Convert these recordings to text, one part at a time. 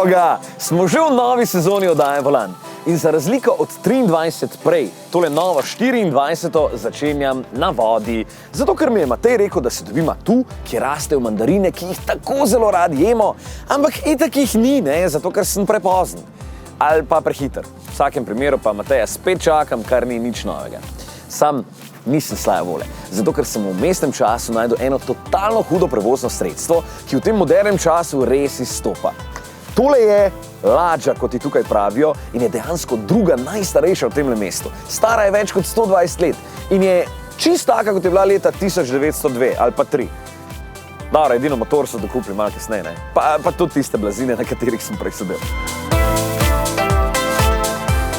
Evo ga, smo že v novi sezoni oddaje Volan. In za razliko od 23 prej, tole novo 24 začenjam na vodi. Zato, ker mi je Matej rekel, da se dobima tu, kjer rastejo mandarine, ki jih tako zelo radi jemo, ampak itak jih ni, ne, zato ker sem prepozen. Ali pa prehiter. V vsakem primeru pa Mateja spet čakam, kar ni nič novega. Sam nisem slaja vole, zato ker sem v mestnem času najdel eno totalno hudo prevozno sredstvo, ki v tem modernem času res izstopa. Tole je ladja, kot ji tukaj pravijo, in je dejansko druga najstarejša v tem mestu. Stara je več kot 120 let in je čist taka, kot je bila leta 1902 ali pa 3. Dobro, edino motor so dokupili malo kasneje, ne? Pa tudi tiste blazine, na katerih sem prej sedel.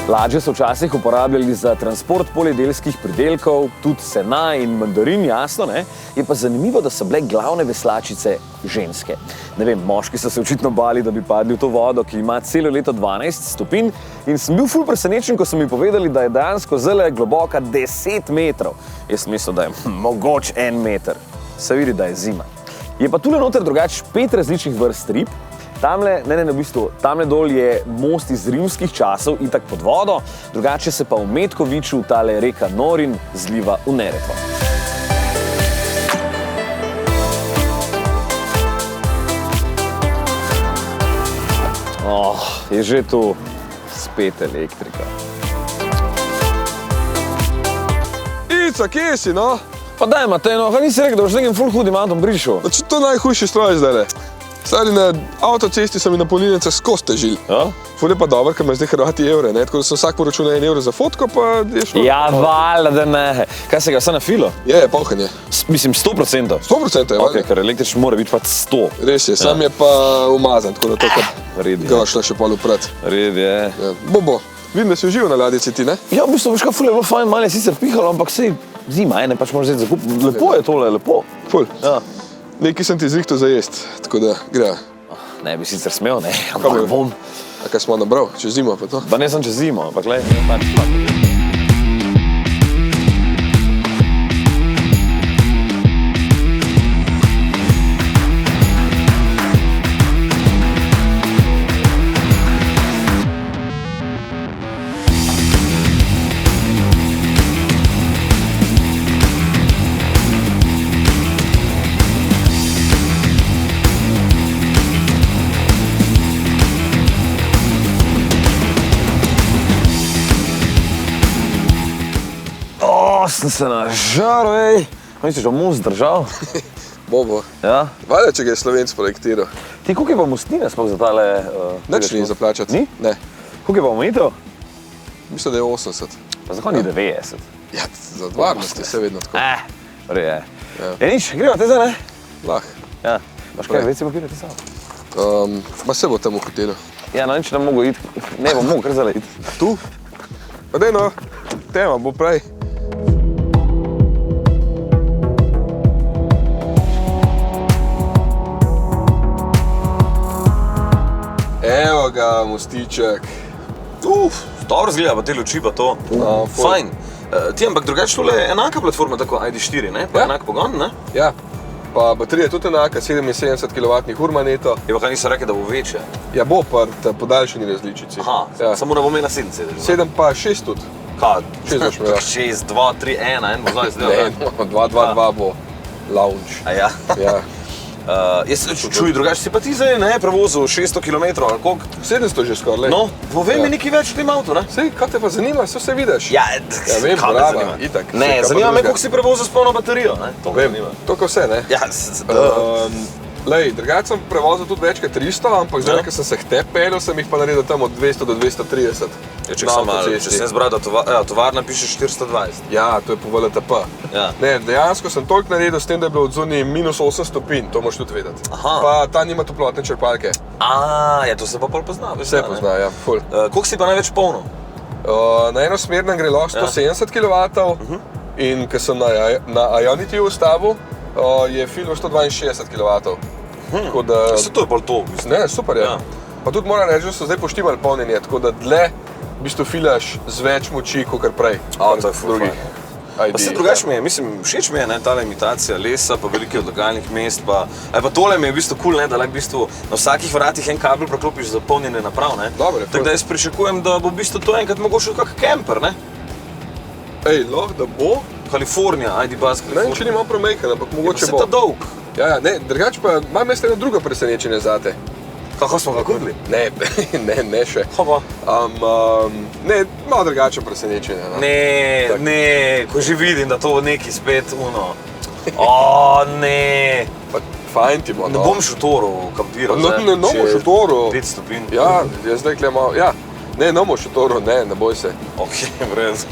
Ladje so včasih uporabljali za transport poljedelskih pridelkov, tudi sena in mandarin, jasno, ne? Je pa zanimivo, da so bile glavne veslačice ženske. Ne vem, moški so se očitno bali, da bi padli v to vodo, ki ima celo leto 12 stopinj, in sem bil ful presenečen, ko so mi povedali, da je dejansko zelo globoka 10 metrov. Jaz mislil, da je mogoče 1 meter. Se vidi, da je zima. Je pa tule noter drugače 5 različnih vrst rib. Tamle dol je most iz rimskih časov, itak pod vodo, drugače se pa v Metkoviču tale reka Norin zliva v Neretvo. Je že tu spet elektrika. Ica, kje si, no? Pa daj, Matej, no, kaj nisi rekel, da boš z nekim ful hudim avtom prišel? Če to najhujši stroj zdaj. Stari, na avtocesti so mi na polnilnicah skozi težili. Ja? Ful je pa dobro, ker me zdaj Hrvati evre, ne? Tako da sem vsak poračunal 1 evro za fotko, pa je šlo. Ja, valjda, da ne. Kaj se ga vse na filo? Je, polhanje. Mislim, 100%. 100% je, Ok, ker električni mora biti pa 100. Res je, sam je pa umazan, tako da to kar ga šla še pol uprat. Red je. Ja. Bo. Vidim, da si užival na ladjici ti, ne? Ja, v bistvu, veš kaj, ful je bilo fajn, malo je sicer pihalo, ampak sej zima, ne, pač moraš zdaj zakupiti. Lepo je tole, lepo. Ful. Ja. Nekaj sem ti zrihtal za jest, tako da gre. Ne bi sicer smel, ne, ampak bom. A kaj smo nabral, čez zimo pa to? Pa ne sem čez zimo, ampak glej, pač. Sem se nažaral, ej. Misliš, da most držal? Bo. Ja? Valjda, če ga je Slovenc projektiral. Ti, koliko je pa mostnine sploh za tale... Nič ni zaplačati. Ni? Ne. Koliko je pa omejitev? Mislim, da je 80. Pa zakaj ni 90? Ja, za varnost je vse vedno tako. Rej je. Ja. Ja, nič, greva te zdaj, ne? Lah. Ja. Baš kaj, veci papirja ti samo? Ma se bo tam v hotelu. Ja, no, nič ne mogo iti. Ne, bom mogel kar zdaj iti. Tu? Pa dej no, tema bo prej. Evo ga, mostiček. Dobro zgleda, pa te luči pa to. Fajn. Ti, ampak drugače tole je enaka platforma, tako ID4, ne? Pa enak pogon, ne? Ja. Pa baterija je tudi enaka, 77 kWh ma neto. Je pa kaj niso rekli, da bo večja? Ja, bo pa podaljšani različici. Aha, ja. Samo da bo imela 7 sedežev. 7 pa 6 tudi. Kaj? 6 boš imela. 6, 2, 3, 1, en bo zdaj zdaj. Ne, no, 2, 2, 2 bo lounge. A ja? Ja. Čuj, drugače si pa ti zdaj, ne, prevozil 600 km ali koliko? 700 že skoraj, lej. No, povej mi nekaj več o tem avtu, ne? Sej, kaj te pa zanima, vse vidiš? Ja, vem, kaj me brava, zanima? itak. Ne, zanima me, koliko si prevozil s polno baterijo, ne? To me zanima. Toliko vse, ne? Ja, Lej, drugače sem prevozil tudi več kot 300, ampak zdaj, ker sem se htep peljal, sem jih pa naredil tam od 200 do 230. Ja, če sem zbral, da tovarna piše 420. Ja, to je po VLTP. Ja. Ne, dejansko sem toliko naredil s tem, da je bilo od zunaj -8 stopinj, to moraš tudi vedeti. Aha. Pa ta nima toplotne črpalke. Ja, to se pa pol pozna. Vse pozna, ja, ful. Koliko si pa največ polno? Na enosmernem gre lahko 170 kW in ker sem na Ionity ustavil, je filo 162 kW. Tako da... Se to je bolj to, mislim. Ne, super je. Ja. Pa tudi moram reči, da so zdaj poštimali polnjenje, tako da dlje v bistvu filaš z več moči, kot prej. To je ful. ID. Pa se drugače mi je, mislim, všeč mi je, ne, tale imitacija lesa, pa velike odlagalnih mest, pa tole mi je v bistvu cool, ne, da v bistvu na vsakih vratih en kabel proklopiš za polnjenje naprav, ne. Dobre, tako da jaz pričakujem, da bo v bistvu to enkrat mogoče kak kemper, ne. Lahko da bo. Kalifornija, ID Buzz Kalifornija. Ne vem, če ni malo promejkan, ampak mogoče bo. Se ta dolg. Ja, ne, drugače pa imam jaz eno drugo presenečenje zate. Kako smo ga kupili? Ne še. Hopa. Ne, malo drugače presenečenje. No. Ne, ko že vidim, da to neki spet ne. Pa fajn ti bo, no. Ne bom šotorov kampiral, Ne bomo šotorov. 5 stopinj. Ja, jaz zdaj kle malo, ja. Ne bomo šotorov, ne boj se. Ok, brez.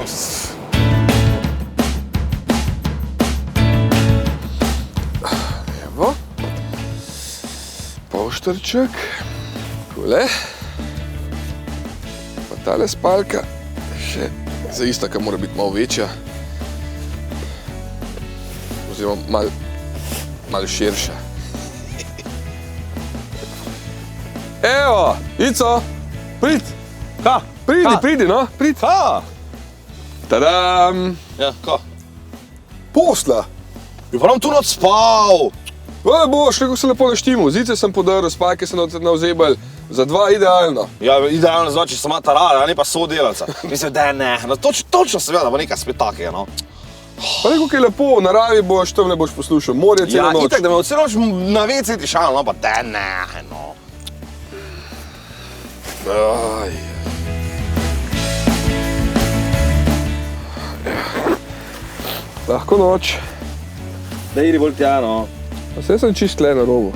Evo. Polštrček. Kole. Pa tale spalka. Še za ista, ki mora biti malo večja. Oziroma malo širša. Evo, Ico, prid. Pridi, no, prid. Tadam. Ja, ko? Posla. Bi pa nam tu noč spal. Boš, kako se lepo naštimo. Zice sem podaril, spajke sem navzebal. Za 2 idealno. Ja, idealno zva, če sem ima tarala, a ne pa sodelavca. Mislim, da ne. No, točno seveda, da bo nekaj spet takega, no. Pa nekaj je lepo, v naravi boš, tam ne boš poslušal. Morje celo noč. Ja, itak, da me celo noč na WC ti šal, no, pa da ne, no. Lahko noč. Da iri bolj tja, no. Pa saj sem čist tle na robu.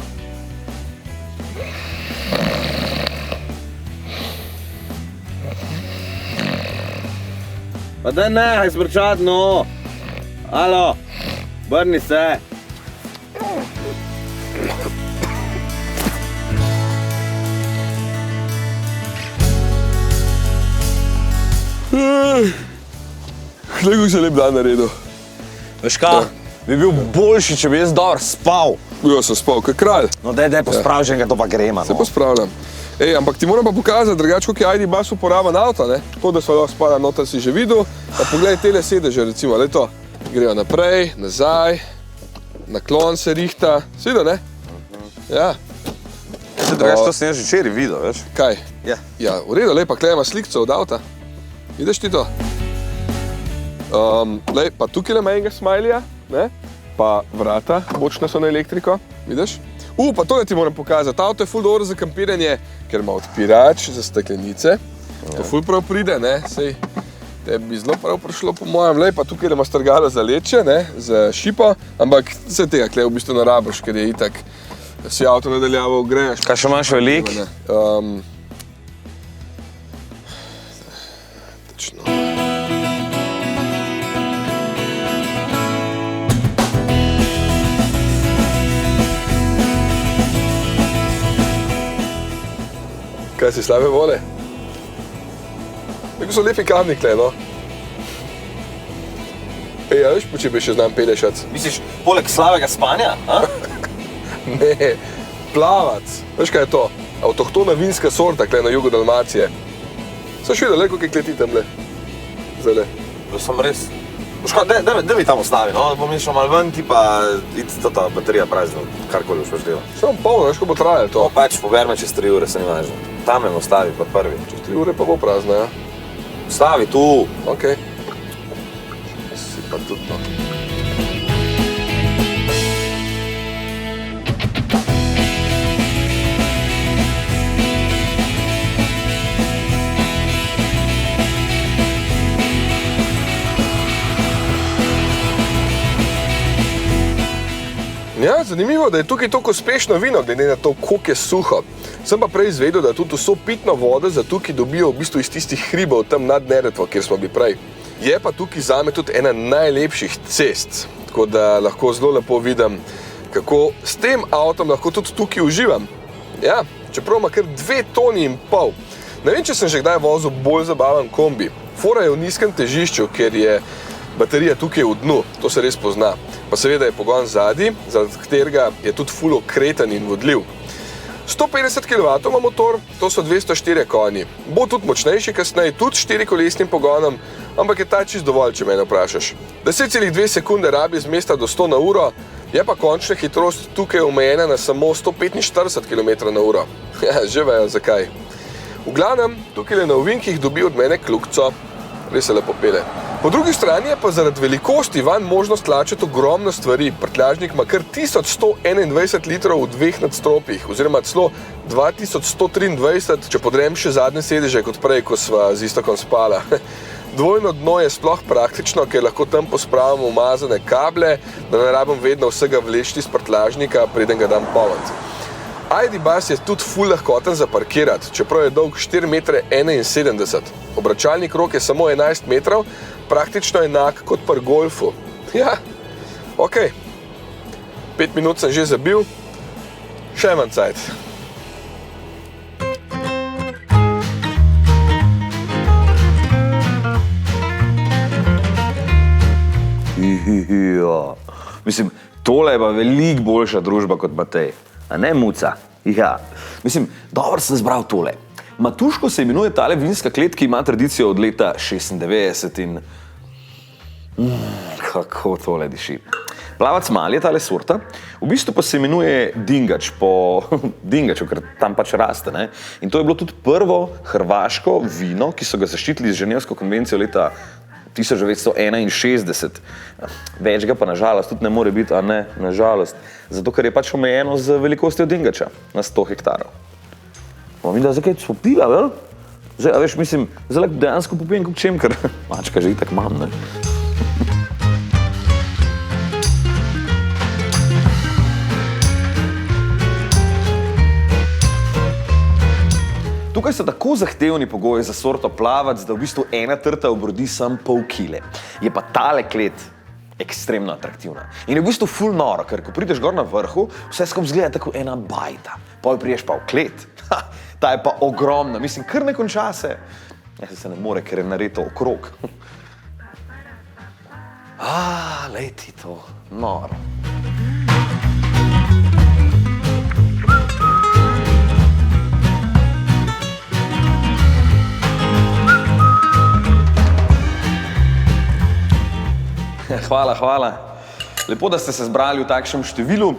Pa da nehaj smrčat, no. Alo, vrni se. Glej, kako se lep dan naredil. Veš kaj, bi bil boljši, če bi jaz dobro spal. Ja, sem spal, kot kralj. No, daj pospravi že enkrat, to pa grema, Se no. pospravljam. Ampak ti moram pa pokazati, drugače, kako je ID Buzz uporaben avto, ne? To, da so lahko spala noter, si že videl. Pa poglej tele sedeže, recimo, le to. Grejo naprej, nazaj, naklon se rihta. Si videl, ne? Ja. Se drugače, to sem jaz že včeraj videl, veš. Kaj? Ja. Ja, v redu, lej, pa klej ima slikco od avta. Vidiš ti to? Lej, pa tukaj ima enega smajlija, ne? Pa vrata, bočna so na elektriko, vidiš? Pa to ti moram pokazati. Avto je ful dobro za kampiranje, ker ima odpirač za steklenice. To ful prav pride, ne? Sej, tebi bi zelo prav prišlo po mojem. Lej, pa tukaj ima strgalo za leče, ne? Za šipo, ampak vse tega klej v bistvu ne rabiš, ker je itak, da si avto nadaljavo greješ. Kaj še imaš velik? Točno. Kaj si slabe vole? Tako so lepi kamni kle, no. Ja, veš, če bi še znam pelešac? Misliš, poleg slabega spanja, a? Ne, plavac. Veš, kaj je to? Avtohtona vinska sorta, kle na jugu Dalmacije. Saš videl, kako je kleti tamle? Zdajle. Da sem res. Da mi tam ostavi, no, bom šel malo ven, ti pa ta baterija prazna, karkoli boš delal. Samo polno, veš, ko bo trajalo to. To pač pober me čez 3 ure, se ni važno. Tam me ostavi pa prvi. Čez 3 ure pa bo prazna, ja. Stavi tu. Okej. Si pa tudi to. Ja, zanimivo, da je tukaj toliko uspešno vino, glede na to, koliko je suho. Sem pa prej izvedel, da tudi vso pitno vodo za tukaj dobijo v bistvu iz tistih hribov tam nad Neretvo, kjer smo bili prej. Je pa tukaj zame tudi ena najlepših cest, tako da lahko zelo lepo vidim, kako s tem avtom lahko tudi tukaj uživam. Ja, čeprav ima kar 2,5 toni. Ne vem, če sem že kdaj vozil bolj zabaven kombi. Fora je v nizkem težišču, ker je baterija tukaj v dnu, to se res pozna. Pa seveda je pogon zadaj, zaradi katerega je tudi ful okreten in vodljiv. 150 kW motor, to so 204 konji. Bo tudi močnejši kasneje, tudi s 4-kolesnim pogonom, ampak je ta čist dovolj, če mene vprašaš. 10,2 sekunde rabi z mesta do 100 na uro, je pa končna hitrost tukaj omejena na samo 145 km/h. Ja, že vejo zakaj. V glavnem, tukaj na ovinkih dobi od mene kljukico, res se lepo pele. Po drugi strani je pa zaradi velikosti vanj možnost tlačiti ogromno stvari. Prtljažnik ima kar 1121 litrov v dveh nadstropjih, oziroma celo 2123, če podrem še zadnje sedeže kot prej, ko sva z Iztokom spala. Dvojno dno je sploh praktično, ker lahko tam pospravimo umazane kable, da ne rabim vedno vsega vleči iz prtljažnika, preden ga dam polniti. ID Bus je tudi ful lahkoten za parkirati, čeprav je dolg 4,71 m. Obračalni krog je samo 11 metrov, praktično enak kot pri golfu. Ja, okej. 5 minut sem že zabil, še imam cajt. Mislim, tole je pa veliko boljša družba kot Matej. A ne, Muca? Ja. Mislim, dobro sem zbral tole. Matuško se imenuje tale vinska klet, ki ima tradicijo od leta 96 in... kako tole diši. Plavac mal je tale sorta, v bistvu pa se imenuje dingač po dingaču, ker tam pač raste, ne? In to je bilo tudi prvo hrvaško vino, ki so ga zaščitili z Ženevsko konvencijo leta 1961. Več ga pa nažalost tudi ne more biti, a ne, nažalost. Zato, ker je pač omejeno z velikostjo dingača na 100 hektarov. Bomo videla, zakaj smo pila, vel? Zdaj, a veš, mislim, zdaj dejansko popijem kot čem, ker mačka že itak imam, ne? Tukaj so tako zahtevni pogoji za sorto plavac, da v bistvu ena trta obrodi sam pol kile. Je pa tale klet ekstremno atraktivna. In je v bistvu ful noro, ker ko prideš gor na vrhu, vse skupaj izgleda tako ena bajta. Pol priješ pa v klet, ta je pa ogromna, mislim, kar ne konča se. Ja, se ne more, ker je nareto okrog. Lej ti to, noro. Hvala. Lepo, da ste se zbrali v takšnem številu.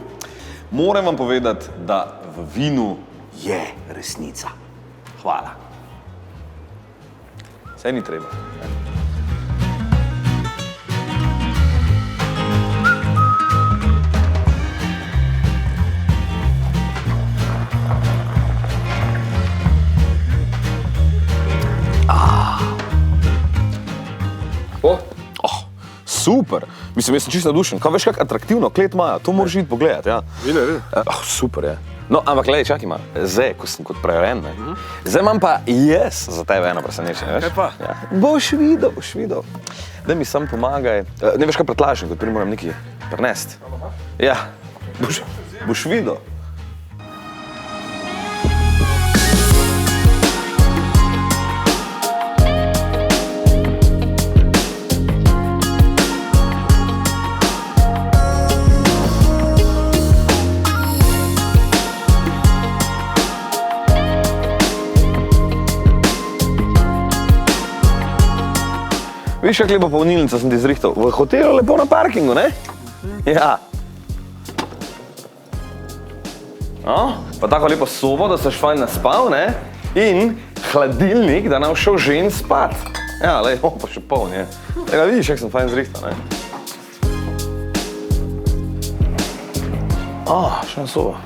Moram vam povedati, da v vinu je resnica. Hvala. Saj ni treba. Super. Mislim, jaz sem čisto navdušen. Kaj veš, kako atraktivno klet imajo? To moraš iti pogledati, ja. Vine. Super je. No, ampak glej, čakaj malo. Zdaj, ko sem kot preven, ne. Zdaj imam pa jaz za tebe eno presenečenje, veš? Kaj pa? Ja. Boš videl. Daj mi sam pomagaj. Ne veš, kaj pretlažim, kot moram nekaj prinesti. Ja, boš videl. Viš, kak lepo polnilnica sem ti zrihtal. V hotelu lepo na parkingu, ne? Ja. No, pa tako lepo sobo, da seš fajn naspal, ne? In hladilnik, da nam šel žen spat. Ja, lej, pa še poln je. Tega vidiš, kak sem fajn zrihtal, ne? Še na sobo.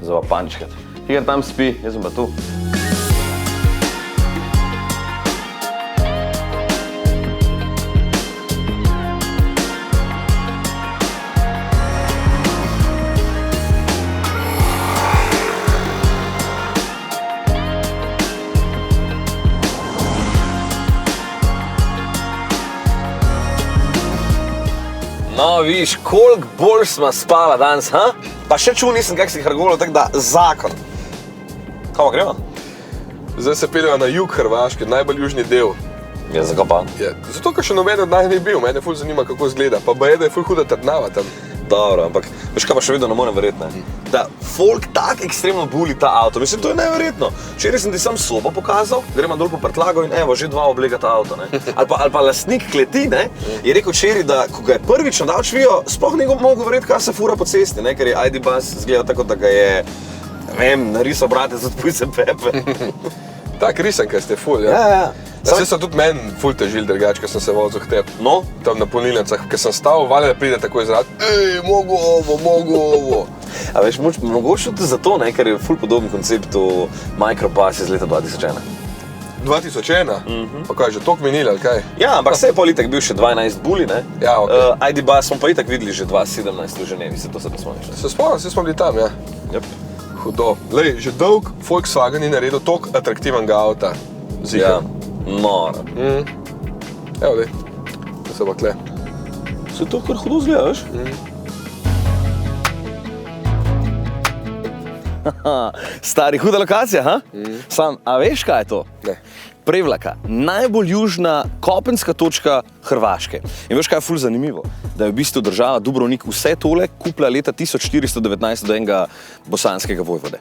Zdaj pa pančkat. Kjer tam spi, jaz sem pa tu. No, viš, koliko bolj sva spala danes, ha? Pa še čul nisem, kak si hrgolo, tako da zakon. Kamo gremo? Zdaj se peljejo na jug Hrvaške, najbolj južni del. Ja, zakaj pa? Ja, zato, ker še noben od naj ni bil, mene ful zanima, kako izgleda. Pa baje, da je ful huda trdnava tam. Dobro, ampak veš kaj pa še vedno ne morem verjeti, ne? Da folk tak ekstremno buli ta avto. Mislim, to je neverjetno. Včeraj sem ti sam sobo pokazal, gremo dol po prtlago in evo, že 2 oblega ta avto, ne? Ali pa lastnik kleti, ne? Je rekel včeraj, da ko ga je prvič nadal čvijo, sploh ni mogel verjeti, kaj se fura po cesti, ne? Ker je ID Buzz izgledal tako, da ga je, ne vem, narisal bratec od Pujse Pepe. Tak risen, kaj ste ful, ja. Ja. Vse so tudi meni ful težili drugače, ko sem se vozil k tebi. No, Tam na polnilnicah, ker sem stal, valjda pride tako izrad, mogo ovo. a veš, mogoče tudi zato, ne? Ker je ful podoben konceptu Micropass iz leta 2001. 2001? Pa kaj, že toliko minili, ali kaj? Ja, ampak se je pol itak bil še 12 buli, ne? Ja, okej. ID Buzz smo pa itak videli že 2017 v Ženevi, se to se pa spomniš, ne? Se spomnim, vsi smo bili tam, ja. Yep. Hudo. Lej, že dolg Volkswagen ni naredil toliko atraktivnega avta. Ja, Ziher. noro. Evo, lej, da se pa tle. Se to kar hudo zgleda, veš? Stari, huda lokacija, ha? Sam, a veš, kaj je to? Ne. Prevlaka, najbolj južna kopenska točka Hrvaške. In veš, kaj je ful zanimivo? Da je v bistvu država Dubrovnik vse tole kupila leta 1419 do enega bosanskega vojvode.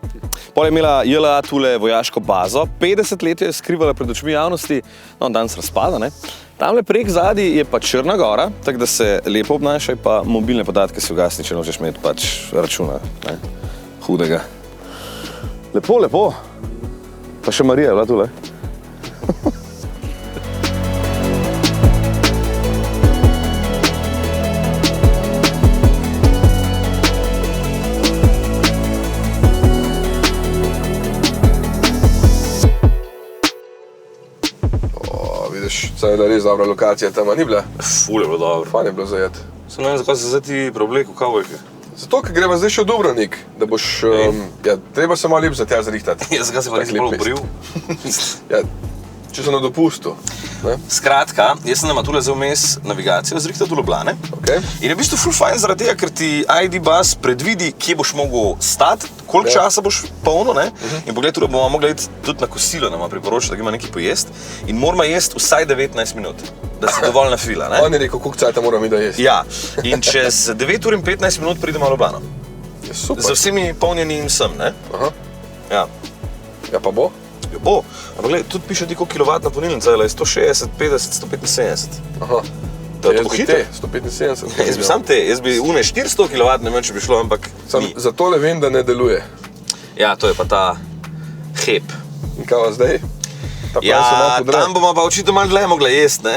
Pol je imela JLA tule vojaško bazo, 50 let je skrivala pred očmi javnosti, no danes razpada, ne? Tamle prek zadaj je pa Črna gora, tako da se lepo obnašaj, pa mobilne podatke si ugasni, če nočeš imeti pač računa, ne? Hudega. Lepo, lepo. Pa še Marija je bila tule. Vidiš, sem je bila res dobra lokacija tam, a ni bila? Ful je bilo dobro. Fajn je bilo zajet. Sem ne vem, zakaj se zdaj ti preoblek v kavbojke. Zato, ker greva zdaj še v Dubrovnik, da boš, ja, treba se malo lep za tja zrihtati. Ja, zakaj se pa nisi bolj obril? Ja, če sem na dopustu, ne? Skratka, jaz sem nama tule zdaj vmes navigacijo zrihtal do Ljubljane. Okej. In je v bistvu ful fajn zaradi tega, ker ti ID Buzz predvidi, kje boš mogel stati, koliko časa boš polno, ne? In pogled, tule bomo mogli iti tudi na kosilo, nama priporoča, da gremo nekaj pojest. In moramo jesti vsaj 19 minut, da si dovolj nafila, ne? On je rekel, koliko cajta moram iti da jesti. Ja, in čez 9 ur in 15 minut pridemo v Ljubljano. Je super. Z vsemi polnjenim sem, ne? Aha. Ja. Ja, pa bo? Jo bo, ampak gled, tudi piše ti, koliko kilovatna polnilnica je, 160, 50, 175. Aha. To je Jaz tako bi hitro. te, 175. Jaz bi sam te, jaz bi une 400 kW, ne vem, če bi šlo, ampak Sam ni. za tole vem, da ne deluje. Ja, to je pa ta hep. In kaj pa zdaj? Ta plan se Ja, malo podre. tam bomo pa očitno malo dlje mogli jesti, ne?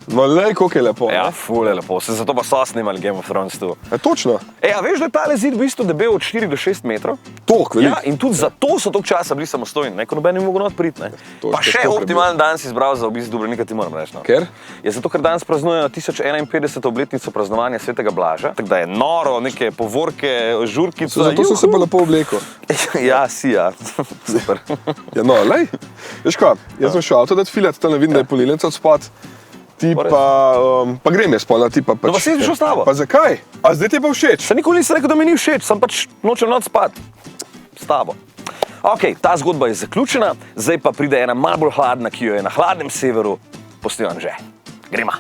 No, lej, koliko je lepo. Ja, ful je lepo, se zato pa so snimali Game of Thrones tu. Ja, točno. A veš, da je tale zid v bistvu debel od 4 do 6 metrov? Toliko, veliko. Ja, in tudi zato so toliko časa bili samostojni, ne, ko noben ni mogel not priti, ne. To Pa je še težko optimalen dan si izbral za obisk Dubrovnika, ti moram reči, no. Ker? Je zato, ker danes praznujejo 1051. obletnico praznovanja svetega Blaža, tako da je noro, neke povorke, žurkice. Zato sem se pa lepo oblekel. Ja, si, ja. Super. Ja, no, lej. Veš kaj, jaz sem šel avto dati filat, tam ne vidim, da je polilnica od spod. Ti pa grem jaz pol, ti pa pač. No, pa si jaz bi šel s tabo. Pa zakaj? A zdaj ti je pa všeč? Se nikoli nisem rekel, da mi ni všeč, sem pač nočem not spat s tabo. Ok, ta zgodba je zaključena, zdaj pa pride ena malo bolj hladna, ki jo je na hladnem severu postil Anže. Gremo.